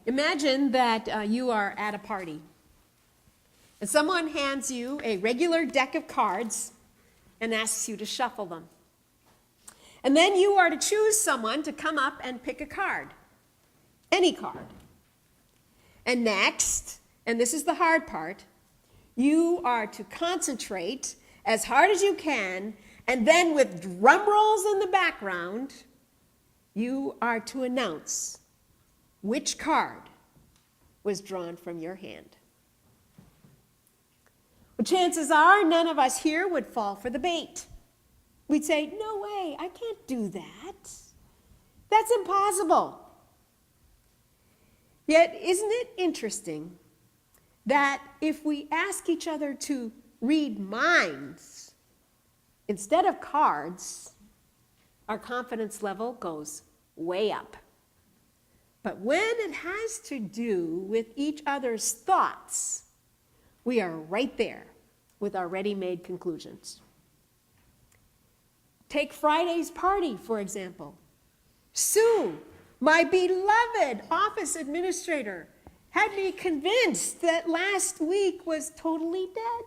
Imagine that you are at a party and someone hands you a regular deck of cards and asks you to shuffle them. And then you are to choose someone to come up and pick a card, any card. And next, and this is the hard part, you are to concentrate as hard as you can, and then with drum rolls in the background, you are to announce which card was drawn from your hand. Well, chances are none of us here would fall for the bait. We'd say, no way, I can't do that. That's impossible. Yet, isn't it interesting that if we ask each other to read minds instead of cards, our confidence level goes way up. But when it has to do with each other's thoughts, we are right there with our ready-made conclusions. Take Friday's party, for example. Sue, my beloved office administrator, had me convinced that last week was totally dead.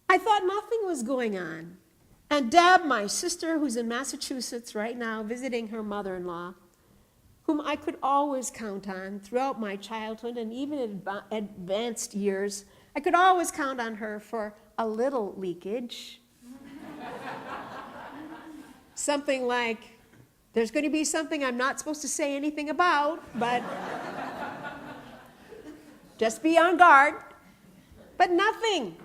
I thought nothing was going on. And Deb, my sister, who's in Massachusetts right now visiting her mother-in-law, whom I could always count on throughout my childhood and even advanced years, I could always count on her for a little leakage. Something like, there's going to be something I'm not supposed to say anything about, but just be on guard. But nothing.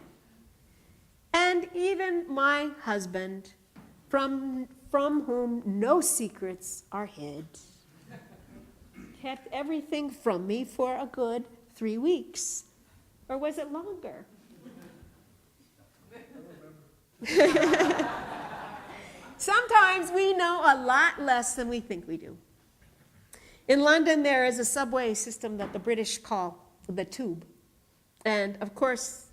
And even my husband, from whom no secrets are hid, kept everything from me for a good 3 weeks. Or was it longer? Sometimes we know a lot less than we think we do. In London, there is a subway system that the British call the Tube. And of course,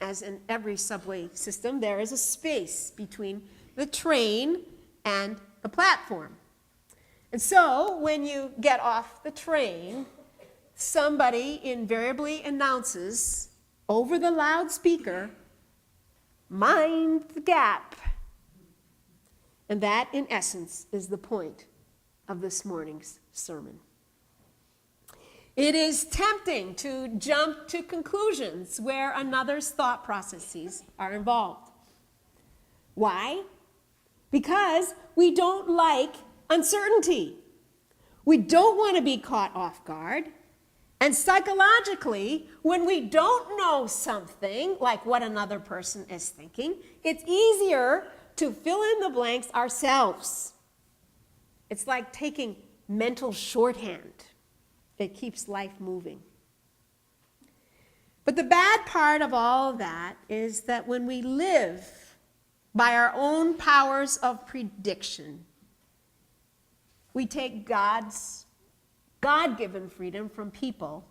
as in every subway system, there is a space between the train and the platform. And so, when you get off the train, somebody invariably announces over the loudspeaker, "Mind the gap." And that, in essence, is the point of this morning's sermon. It is tempting to jump to conclusions where another's thought processes are involved. Why? Because we don't like uncertainty. We don't want to be caught off guard. And psychologically, when we don't know something, like what another person is thinking, it's easier to fill in the blanks ourselves. It's like taking mental shorthand. It keeps life moving. But the bad part of all of that is that when we live by our own powers of prediction, we take God's God-given freedom from people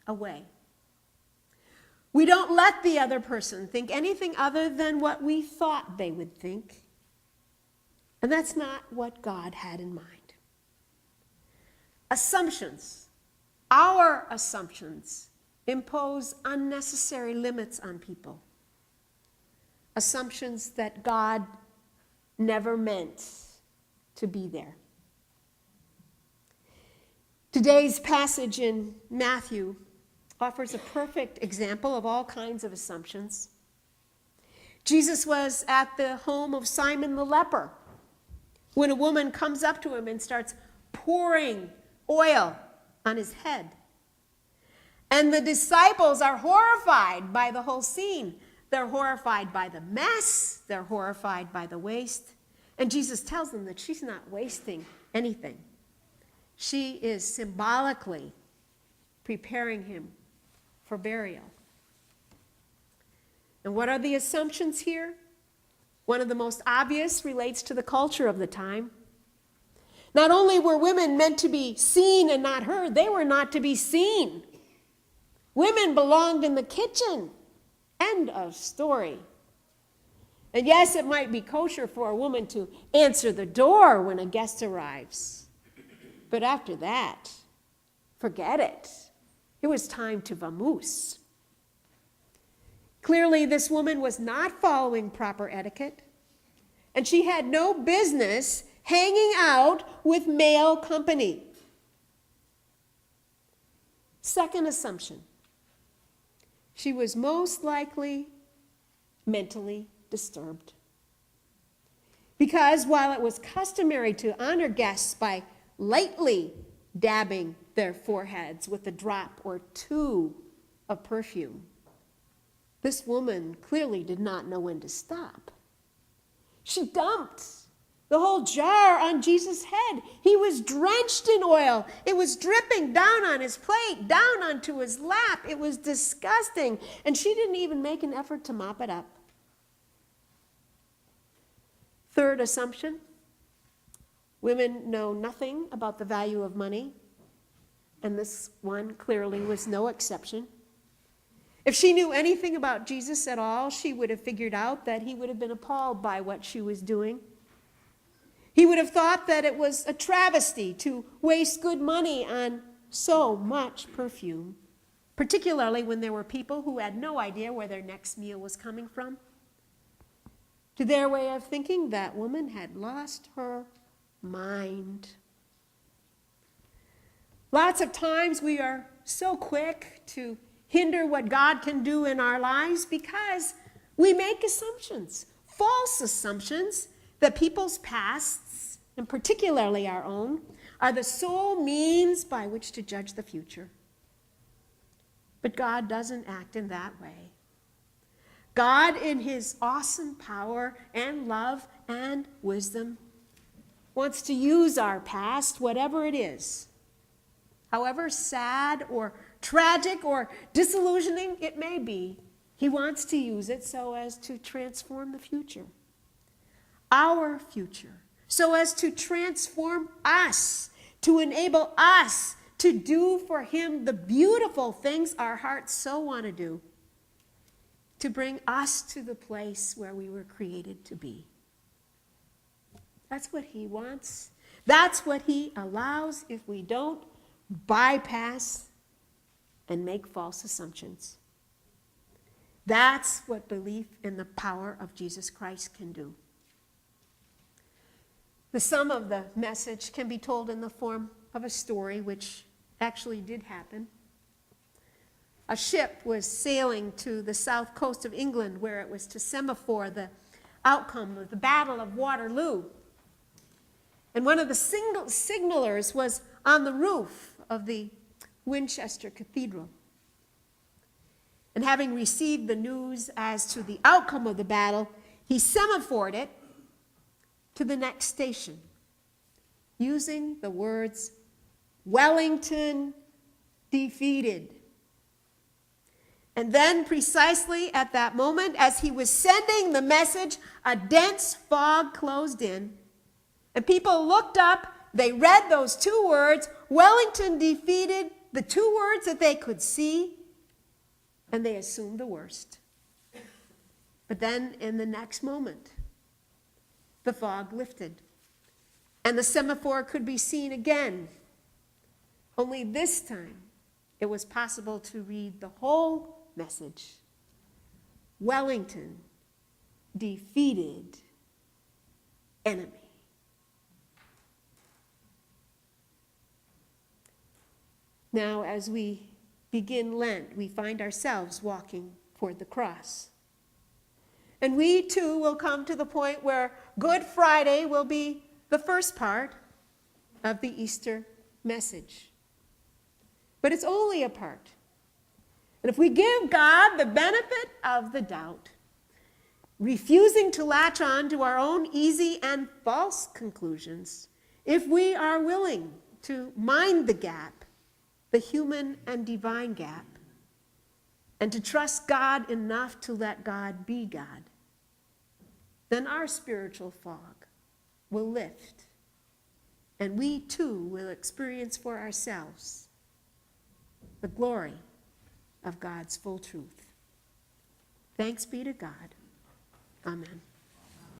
away. We don't let the other person think anything other than what we thought they would think. And that's not what God had in mind. Assumptions, our assumptions, impose unnecessary limits on people. Assumptions that God never meant to be there. Today's passage in Matthew offers a perfect example of all kinds of assumptions. Jesus was at the home of Simon the leper when a woman comes up to him and starts pouring oil on his head. And the disciples are horrified by the whole scene. They're horrified by the mess. They're horrified by the waste. And Jesus tells them that she's not wasting anything. She is symbolically preparing him for burial. And what are the assumptions here? One of the most obvious relates to the culture of the time. Not only were women meant to be seen and not heard, they were not to be seen. Women belonged in the kitchen. End of story. And yes, it might be kosher for a woman to answer the door when a guest arrives. But after that, forget it. It was time to vamoose. Clearly, this woman was not following proper etiquette, and she had no business hanging out with male company. Second assumption, she was most likely mentally disturbed. Because while it was customary to honor guests by lightly dabbing their foreheads with a drop or two of perfume, this woman clearly did not know when to stop. She dumped the whole jar on Jesus' head. He was drenched in oil. It was dripping down on his plate, down onto his lap. It was disgusting. And she didn't even make an effort to mop it up. Third assumption, women know nothing about the value of money, and this one clearly was no exception. If she knew anything about Jesus at all, she would have figured out that he would have been appalled by what she was doing. He would have thought that it was a travesty to waste good money on so much perfume, particularly when there were people who had no idea where their next meal was coming from. To their way of thinking, that woman had lost her mind. Lots of times we are so quick to hinder what God can do in our lives because we make assumptions, false assumptions, that people's pasts, and particularly our own, are the sole means by which to judge the future. But God doesn't act in that way. God, in his awesome power and love and wisdom, wants to use our past, whatever it is, however sad or tragic or disillusioning it may be. He wants to use it so as to transform the future, our future, so as to transform us, to enable us to do for him the beautiful things our hearts so want to do, to bring us to the place where we were created to be. That's what he wants. That's what he allows if we don't bypass and make false assumptions. That's what belief in the power of Jesus Christ can do. The sum of the message can be told in the form of a story which actually did happen. A ship was sailing to the south coast of England where it was to semaphore the outcome of the Battle of Waterloo. And one of the signalers was on the roof of the Winchester Cathedral. And having received the news as to the outcome of the battle, he semaphored it to the next station, using the words, "Wellington defeated." And then, precisely at that moment, as he was sending the message, a dense fog closed in, and people looked up, they read those two words, "Wellington defeated," the two words that they could see, and they assumed the worst. But then, in the next moment, the fog lifted, and the semaphore could be seen again. Only this time, it was possible to read the whole message. Wellington defeated enemy. Now, as we begin Lent, we find ourselves walking toward the cross. And we too will come to the point where Good Friday will be the first part of the Easter message. But it's only a part. And if we give God the benefit of the doubt, refusing to latch on to our own easy and false conclusions, if we are willing to mind the gap, the human and divine gap, and to trust God enough to let God be God, then our spiritual fog will lift, and we too will experience for ourselves the glory of God's full truth. Thanks be to God. Amen.